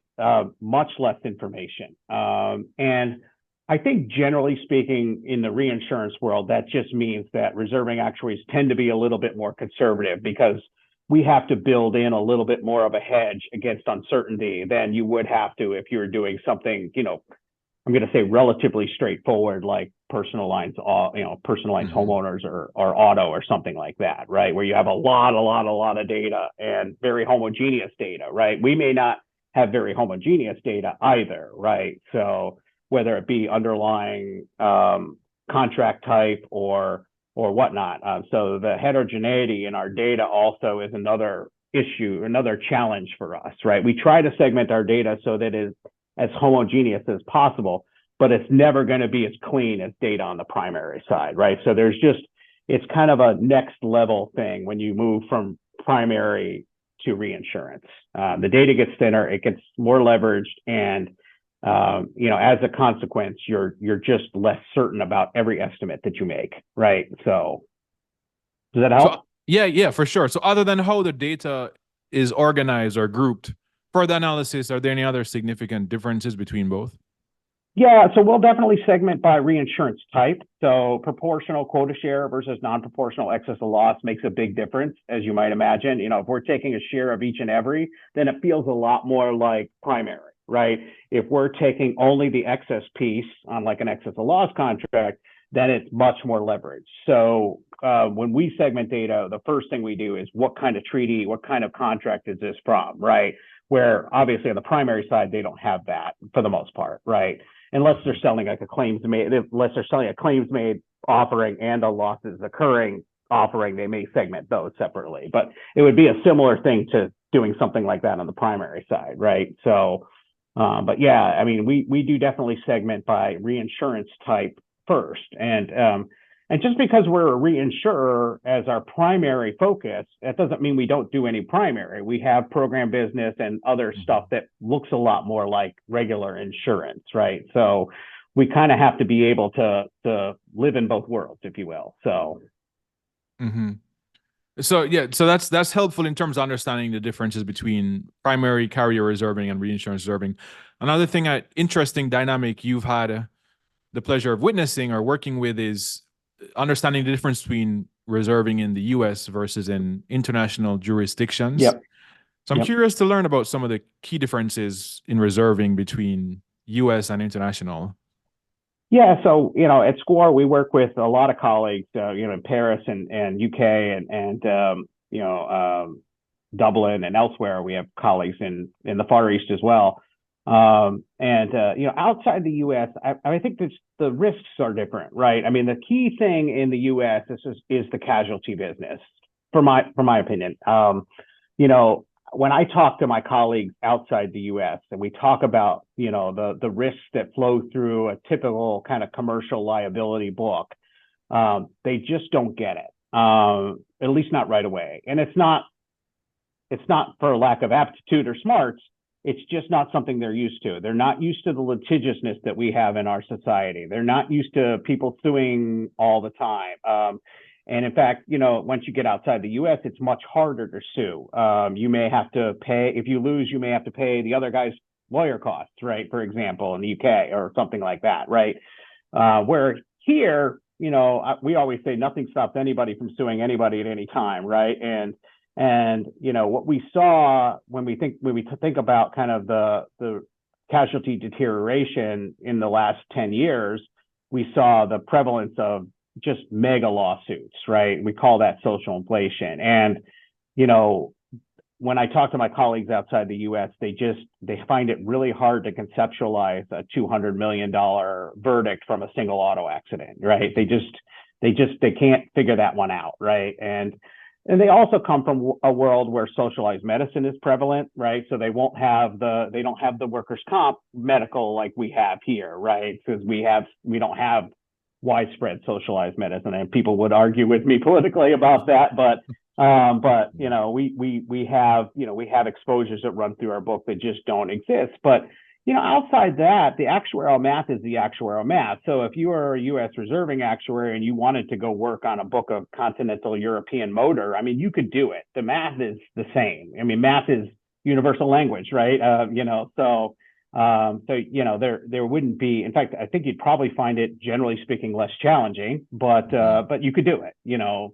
much less information. And I think generally speaking in the reinsurance world, that just means that reserving actuaries tend to be a little bit more conservative because we have to build in a little bit more of a hedge against uncertainty than you would have to if you were doing something, I'm going to say relatively straightforward, like personal lines, homeowners or auto or something like that, right? Where you have a lot of data and very homogeneous data, right? We may not have very homogeneous data either, right? So whether it be underlying contract type or whatnot. So the heterogeneity in our data also is another issue, another challenge for us, right? We try to segment our data so that it is as homogeneous as possible, but it's never going to be as clean as data on the primary side, right? So it's kind of a next level thing when you move from primary to reinsurance. The data gets thinner, it gets more leveraged, and as a consequence, you're just less certain about every estimate that you make, right? So does that help? So, yeah, for sure. So other than how the data is organized or grouped for the analysis, are there any other significant differences between both? Yeah, so we'll definitely segment by reinsurance type. So proportional quota share versus non-proportional excess of loss makes a big difference, as you might imagine. If we're taking a share of each and every, then it feels a lot more like primary, right? If we're taking only the excess piece on like an excess of loss contract, then it's much more leverage. So when we segment data, the first thing we do is what kind of treaty, what kind of contract is this from, right? Where obviously on the primary side, they don't have that for the most part, right? Unless they're selling like a claims made offering and a losses occurring offering, they may segment those separately. But it would be a similar thing to doing something like that on the primary side, right? So, but yeah, I mean, we do definitely segment by reinsurance type first, and just because we're a reinsurer as our primary focus, that doesn't mean we don't do any primary. We have program business and other stuff that looks a lot more like regular insurance, right? So we kind of have to be able to live in both worlds, if you will. So. So yeah, so that's helpful in terms of understanding the differences between primary carrier reserving and reinsurance reserving. Another thing, interesting dynamic you've had the pleasure of witnessing or working with is understanding the difference between reserving in the US versus in international jurisdictions. Yep. So I'm curious to learn about some of the key differences in reserving between US and international. Yeah, so at SCOR we work with a lot of colleagues, in Paris and UK and Dublin and elsewhere. We have colleagues in the Far East as well. Outside the U.S., I think the risks are different, right? I mean, the key thing in the U.S. is the casualty business, from my opinion. When I talk to my colleagues outside the U.S. and we talk about, the risks that flow through a typical kind of commercial liability book, they just don't get it, at least not right away. And it's not for lack of aptitude or smarts. It's just not something they're used to. They're not used to the litigiousness that we have in our society. They're not used to people suing all the time. And in fact, once you get outside the U.S., it's much harder to sue. You may have to pay, if you lose, you may have to pay the other guy's lawyer costs, right? For example, in the UK or something like that, right? Where here, we always say nothing stops anybody from suing anybody at any time, right? And what we saw when we think about kind of the casualty deterioration in the last 10 years, we saw the prevalence of just mega lawsuits, right? We call that social inflation. And when I talk to my colleagues outside the U.S., they find it really hard to conceptualize a $200 million verdict from a single auto accident, right? They can't figure that one out, right? And they also come from a world where socialized medicine is prevalent, right? So they don't have the workers' comp medical like we have here, right? Because we don't have widespread socialized medicine, and people would argue with me politically about that, but we have exposures that run through our book that just don't exist. But outside that, the actuarial math is the actuarial math. So if you are a U.S. reserving actuary and you wanted to go work on a book of continental European motor, I mean, you could do it. The math is the same. I mean, math is universal language, right? There wouldn't be. In fact, I think you'd probably find it, generally speaking, less challenging, but you could do it.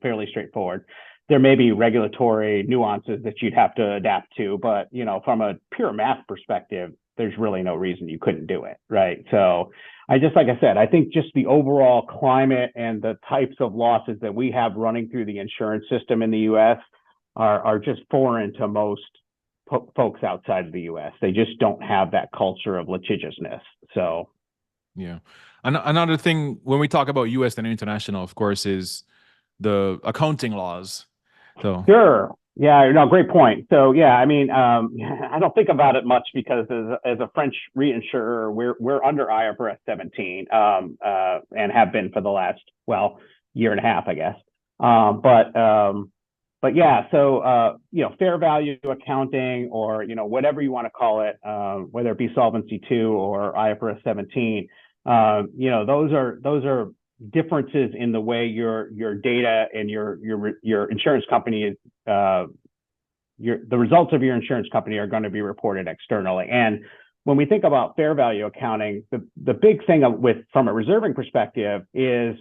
Fairly straightforward. There may be regulatory nuances that you'd have to adapt to, but from a pure math perspective, there's really no reason you couldn't do it, right? So like I said, I think just the overall climate and the types of losses that we have running through the insurance system in the U.S. are just foreign to most folks outside of the U.S. They just don't have that culture of litigiousness. So, yeah. Another thing when we talk about U.S. and international, of course, is the accounting laws. So sure. Yeah, no, great point. So yeah, I mean, I don't think about it much because as a French reinsurer, we're under IFRS 17 and have been for the last year and a half, I guess. But yeah, so fair value accounting, or whatever you want to call it, whether it be Solvency II or IFRS 17, those are differences in the way your data and your insurance company is the results of your insurance company are going to be reported externally. And when we think about fair value accounting, the big thing from a reserving perspective is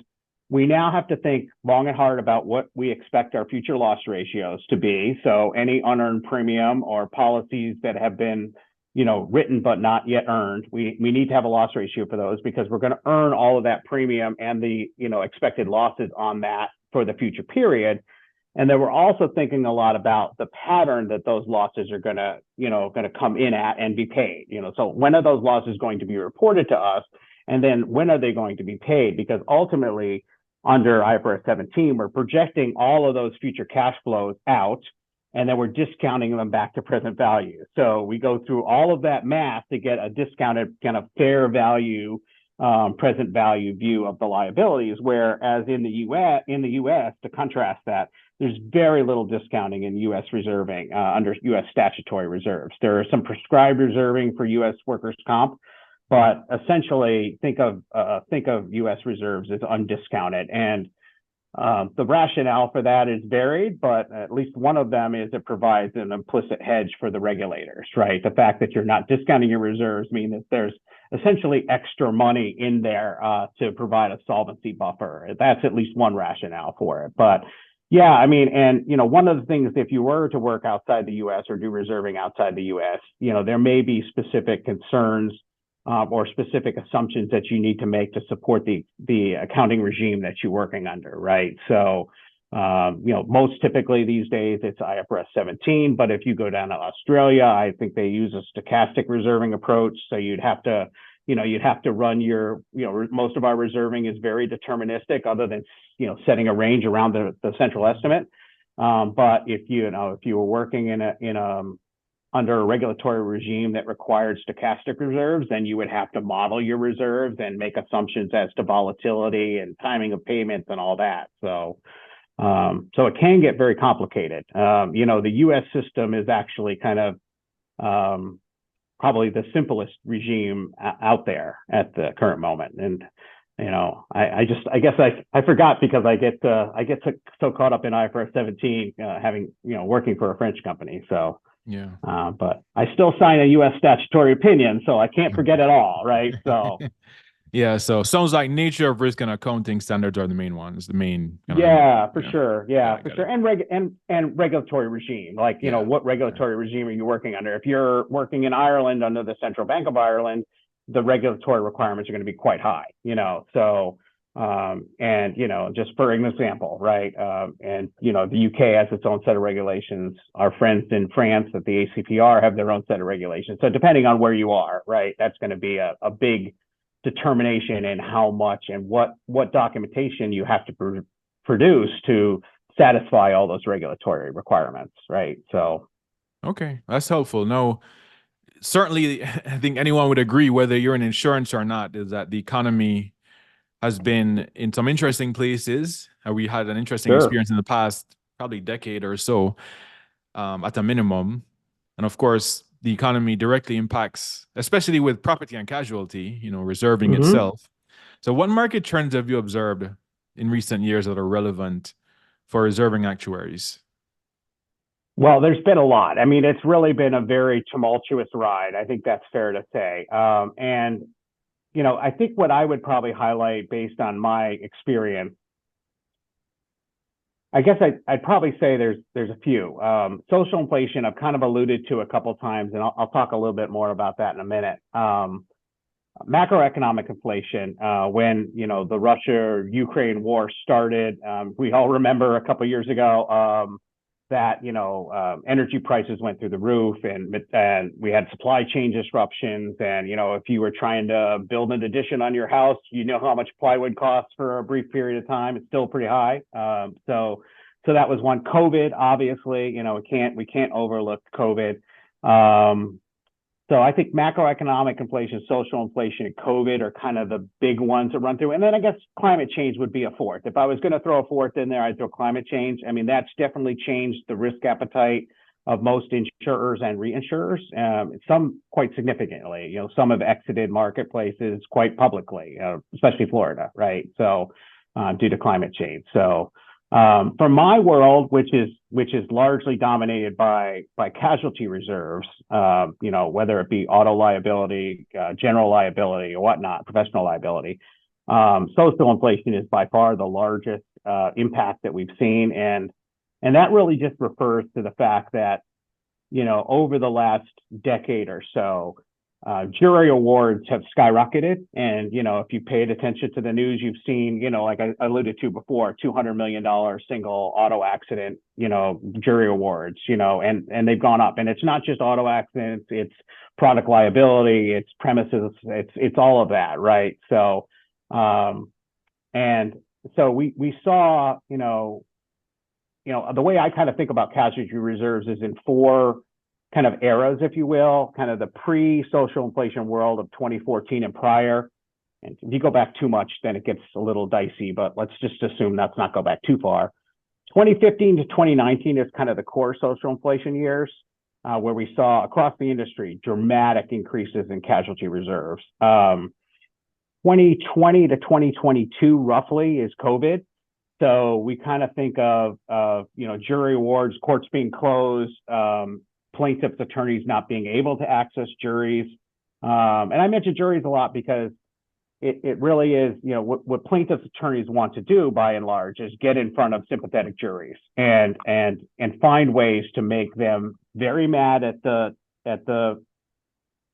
we now have to think long and hard about what we expect our future loss ratios to be. So any unearned premium or policies that have been written but not yet earned, we need to have a loss ratio for those, because we're going to earn all of that premium and the expected losses on that for the future period. And then we're also thinking a lot about the pattern that those losses are going to come in at and be paid. So when are those losses going to be reported to us, and then when are they going to be paid? Because ultimately, under IFRS 17, we're projecting all of those future cash flows out, and then we're discounting them back to present value. So we go through all of that math to get a discounted kind of fair value, present value view of the liabilities. Whereas in the U.S., to contrast that, there's very little discounting in U.S. reserving under U.S. statutory reserves. There are some prescribed reserving for U.S. workers' comp, but essentially think of U.S. reserves as undiscounted. And the rationale for that is varied, but at least one of them is it provides an implicit hedge for the regulators, right? The fact that you're not discounting your reserves means that there's essentially extra money in there to provide a solvency buffer. That's at least one rationale for it. But yeah, I mean, and one of the things, if you were to work outside the U.S. or do reserving outside the U.S., there may be specific concerns or specific assumptions that you need to make to support the accounting regime that you're working under, right? So, most typically these days it's IFRS 17, but if you go down to Australia, I think they use a stochastic reserving approach. So you'd have to run your, most of our reserving is very deterministic, other than, setting a range around the central estimate. But if you were working under a regulatory regime that required stochastic reserves, then you would have to model your reserves and make assumptions as to volatility and timing of payments and all that. So it can get very complicated. The U.S. system is actually kind of probably the simplest regime out there at the current moment. And I guess I forgot, because I get so caught up in IFRS 17, working for a French company. So. Yeah. But I still sign a U.S. statutory opinion, so I can't forget it all, right? So. Yeah, so sounds like nature of risk and accounting standards are the main ones, the main kind of Yeah, for yeah. sure. Got Yeah, it, for got it. sure. And regulatory regime, like, Yeah. what regulatory regime are you working under? If you're working in Ireland under the Central Bank of Ireland, the regulatory requirements are going to be quite high, So, and, just for an example, right? And, the UK has its own set of regulations. Our friends in France at the ACPR have their own set of regulations. So depending on where you are, right, that's going to be a big determination in how much and what documentation you have to produce to satisfy all those regulatory requirements, right? So, Okay, that's helpful. No, certainly, I think anyone would agree, whether you're in insurance or not, is that the economy has been in some interesting places. We had an interesting sure. experience in the past, probably decade or so, at a minimum. And of course, the economy directly impacts, especially with property and casualty, reserving Mm-hmm. itself. So what market trends have you observed in recent years that are relevant for reserving actuaries? Well, there's been a lot. I mean, it's really been a very tumultuous ride. I think that's fair to say. And I think what I would probably highlight based on my experience, I guess I'd probably say there's a few. Social inflation, I've kind of alluded to a couple of times, and I'll talk a little bit more about that in a minute. Macroeconomic inflation, when the Russia-Ukraine war started, we all remember a couple of years ago that energy prices went through the roof, and we had supply chain disruptions. And if you were trying to build an addition on your house, how much plywood costs for a brief period of time. It's still pretty high. So that was one. COVID, obviously, we can't overlook COVID. So I think macroeconomic inflation, social inflation, and COVID are kind of the big ones that run through. And then I guess climate change would be a fourth. If I was going to throw a fourth in there, I'd throw climate change. I mean, that's definitely changed the risk appetite of most insurers and reinsurers, some quite significantly. Some have exited marketplaces quite publicly, especially Florida, right? So due to climate change. So for my world, which is largely dominated by casualty reserves, whether it be auto liability, general liability, or whatnot, professional liability, social inflation is by far the largest impact that we've seen, and that really just refers to the fact that over the last decade or so, jury awards have skyrocketed. And, if you paid attention to the news, you've seen, like I alluded to before, $200 million single auto accident, jury awards, and they've gone up. And it's not just auto accidents, it's product liability, it's premises, it's all of that, right? So, and so we saw, the way I kind of think about casualty reserves is in four kind of eras, if you will, kind of the pre-social inflation world of 2014 and prior. And if you go back too much, then it gets a little dicey, but let's just assume let's not go back too far. 2015 to 2019 is kind of the core social inflation years, where we saw across the industry dramatic increases in casualty reserves. 2020 to 2022 roughly is COVID. So we kind of think of jury awards, courts being closed, plaintiffs' attorneys not being able to access juries. And I mention juries a lot because it really is, what plaintiffs' attorneys want to do by and large is get in front of sympathetic juries and find ways to make them very mad at the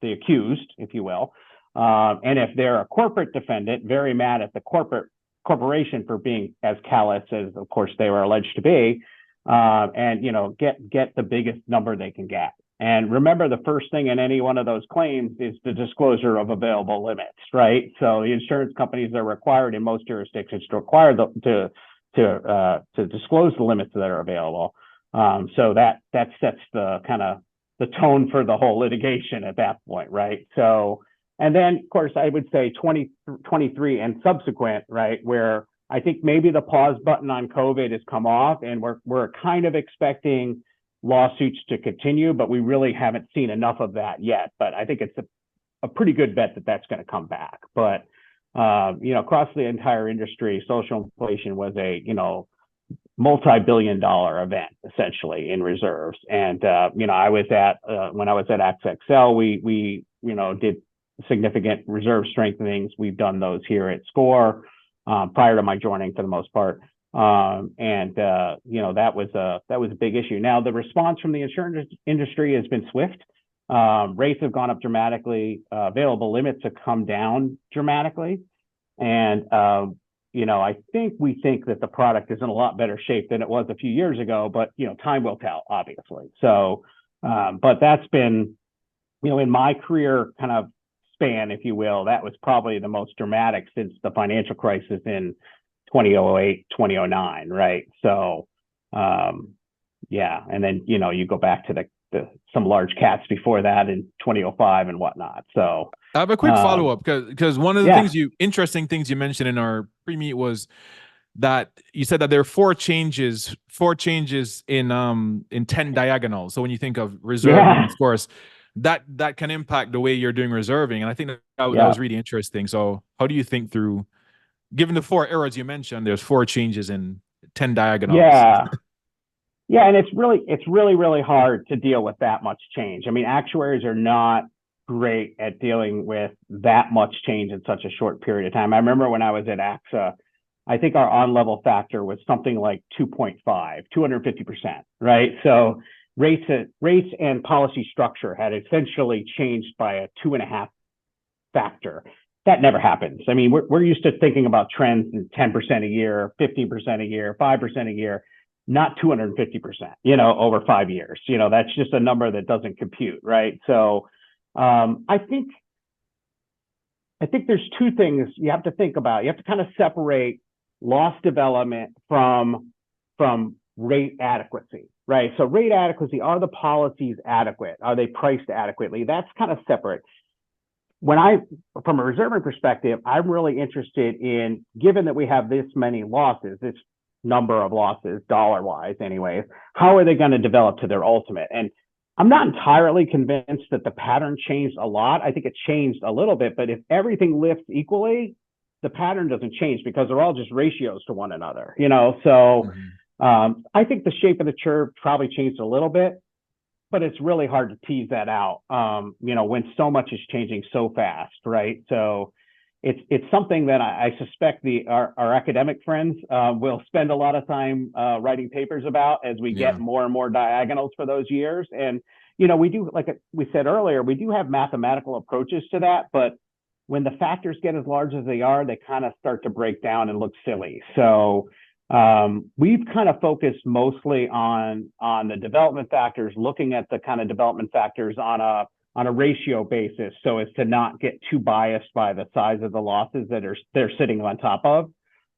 accused, if you will. And if they're a corporate defendant, very mad at the corporation for being as callous as, of course, they were alleged to be. And get the biggest number they can get. And remember, the first thing in any one of those claims is the disclosure of available limits, right? So the insurance companies are required in most jurisdictions to require to disclose the limits that are available. So that sets the kind of the tone for the whole litigation at that point, right? So, and then of course I would say 2023 and subsequent, right, where I think maybe the pause button on COVID has come off, and we're kind of expecting lawsuits to continue, but we really haven't seen enough of that yet. But I think it's a pretty good bet that that's going to come back. But across the entire industry, social inflation was a multi-billion-dollar event essentially in reserves. And I was at when I was at AXA XL, we did significant reserve strengthenings. We've done those here at SCOR prior to my joining for the most part. That was a big issue. Now, the response from the insurance industry has been swift. Rates have gone up dramatically. Available limits have come down dramatically. And, I think we think that the product is in a lot better shape than it was a few years ago, but, time will tell, obviously. So, but that's been, in my career kind of span, if you will, that was probably the most dramatic since the financial crisis in 2008, 2009, right? So, and then, you go back to some large cats before that in 2005 and whatnot. So I have a quick follow-up because one of the interesting things you mentioned in our pre-meet was that you said that there are four changes in 10 diagonals. So when you think of reserving, of course, that can impact the way you're doing reserving. And I think that was really interesting. So how do you think through, given the four errors you mentioned, there's four changes in 10 diagonals? Yeah, and it's really hard to deal with that much change. I mean, actuaries are not great at dealing with that much change in such a short period of time. I remember when I was at AXA, I think our on-level factor was something like 2.5, 250%, right? So rates and policy structure had essentially changed by a 2.5 factor. That never happens. I mean, we're used to thinking about trends in 10% a year, 15% a year, 5% a year, not 250%, over 5 years. That's just a number that doesn't compute, right? So I think there's two things you have to think about. You have to kind of separate loss development from rate adequacy, right? So rate adequacy, are the policies adequate? Are they priced adequately? That's kind of separate. From a reserving perspective, I'm really interested in, given that we have this many losses, this number of losses, dollar-wise anyways, how are they going to develop to their ultimate? And I'm not entirely convinced that the pattern changed a lot. I think it changed a little bit, but if everything lifts equally, the pattern doesn't change because they're all just ratios to one another, So I think the shape of the curve probably changed a little bit, but it's really hard to tease that out, when so much is changing so fast, right? So it's something that I suspect our academic friends will spend a lot of time writing papers about as we get more and more diagonals for those years. And, we do, like we said earlier, we do have mathematical approaches to that, but when the factors get as large as they are, they kind of start to break down and look silly. So we've kind of focused mostly on the development factors, looking at the kind of development factors on a ratio basis, so as to not get too biased by the size of the losses that they're sitting on top of.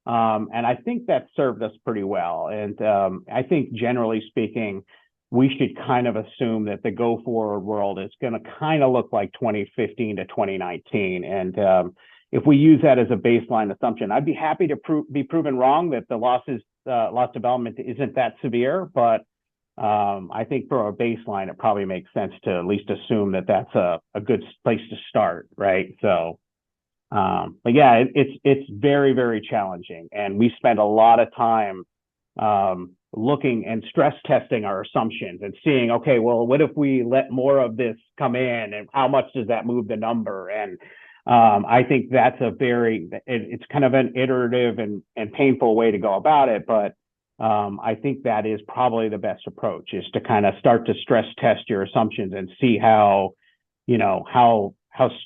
And I think that served us pretty well. And I think generally speaking, we should kind of assume that the go forward world is going to kind of look like 2015 to 2019. And if we use that as a baseline assumption, I'd be happy to be proven wrong that the loss development isn't that severe, but I think for a baseline, it probably makes sense to at least assume that that's a good place to start, right? So, but yeah, it's very, very challenging, and we spend a lot of time looking and stress testing our assumptions and seeing, okay, well, what if we let more of this come in, and how much does that move the number? And I think that's it's kind of an iterative and painful way to go about it, but I think that is probably the best approach, is to kind of start to stress test your assumptions and see how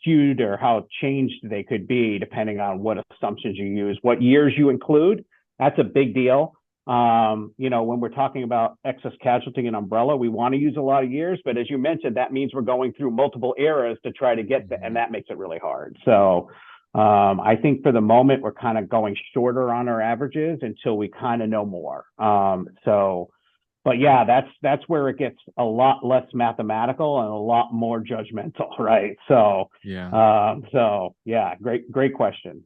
skewed or how changed they could be depending on what assumptions you use, what years you include. That's a big deal. When we're talking about excess casualty and umbrella, we want to use a lot of years, but as you mentioned, that means we're going through multiple eras to try to get that, and that makes it really hard. So I think for the moment, we're kind of going shorter on our averages until we kind of know more. But yeah, that's where it gets a lot less mathematical and a lot more judgmental, right? So yeah, great question.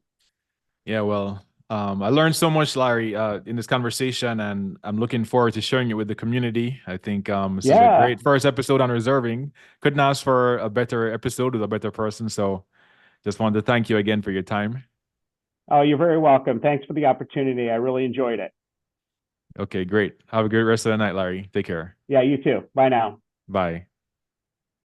Yeah, well, I learned so much, Larry, in this conversation, and I'm looking forward to sharing it with the community. I think this is a great first episode on reserving. Couldn't ask for a better episode with a better person. So just wanted to thank you again for your time. Oh, you're very welcome. Thanks for the opportunity. I really enjoyed it. Okay, great. Have a great rest of the night, Larry. Take care. Yeah, you too. Bye now. Bye.